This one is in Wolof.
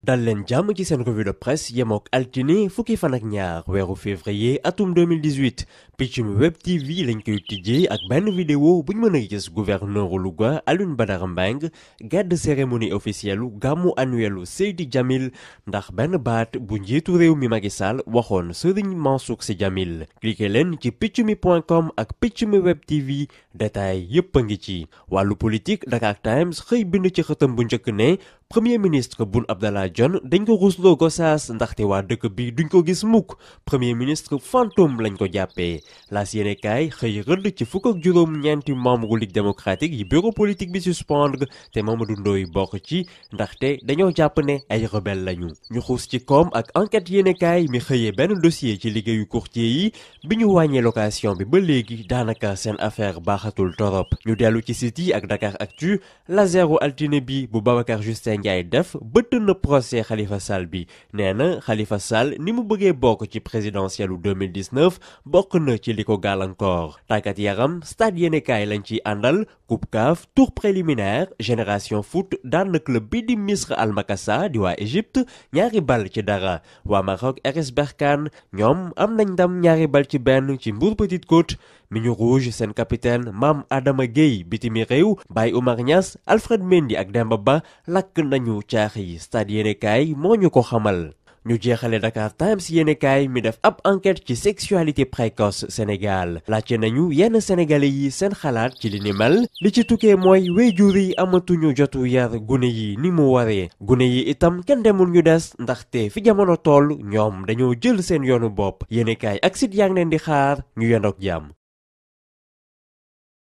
dal leen jàmm ci seen revue de presse yemook altine fukki fan ak ñaar weeru février atum 2018 picc mi web tv lañ koy tijjee ak benn vidéo buñ mën a gis gouverneur Louga Alioune Badara Mbengue gàdd cérémonie officielle gàmmu annuelu Seydi Djamil ndax benn baat bu njiitu réew mi Macky Sall waxoon Serigne Mansour Sy Djamil cliqué leen ci piccmi.com ak picc mi web tv détail yépp a ngi ci wàllu politique Dakar Times xëy bind ci xëtam bu njëkk ne premier ministre Boun Abdallah Dionne dañ ko rusloo Gossas ndaxte waa dëkk bi duñ ko gis mukk premier ministre fantôme lañ ko jàppee laas yéenekaay xëy rëdd ci fukk ak juróom ñeenti membre Ligue démocratique yi bureau politique bi suspendre te Mamadou Ndoye bokk ci ndaxte dañoo jàpp ne ay rebelle lañu ñu xuus ci koom ak enquête yéenekaay mi xëyee benn dossier ci liggéeyu courtier yi bi ñu wàññee location bi ba léegi daanaka seen affaire baaxatul torop ñu dellu ci site yi ak Dakar Actu laseru altine bi bu Babacar Justin Ndiaye def bëtt na procès Khalifa Sall bi nee na Khalifa Sall ni mu bëggee bokk ci présidentielu 2019 bokk na ci li ko gàllankoor tàggat yaram stade yéenekaay lañ ciy àndal coupe CAF tour préliminaire génération foot daan na club bi di Misr Al Makassa di waa Égypte ñaari bal ci dara waa Maroc RS Berkane ñoom am nañ ndam ñaari bal ci benn ci Mbour Petite Côte mi ñu rouge seen capitaine Mame Adama Gueye bitimi réew Baye Oumar Niass Alfred Mendy ak Demba Ba lakk nañu caax yi stade yéenekaay moo ñu ko xamal ñu jeexale Dakar Times yéenekaay mi def ab enquête ci sexualité précoce Sénégal laajte nañu yenn sénégalais yi seen xalaat ci li ni mel li ci tukkee mooy waajur yi amatuñu jotu yar gune yi ni mu waree gune yi itam kenn demul ñu des ndaxte fi jamono toll ñoom dañoo jël seen yoonu bopp yéenekaay ak site yaa ngi leen di xaar ñu yendoog jàmm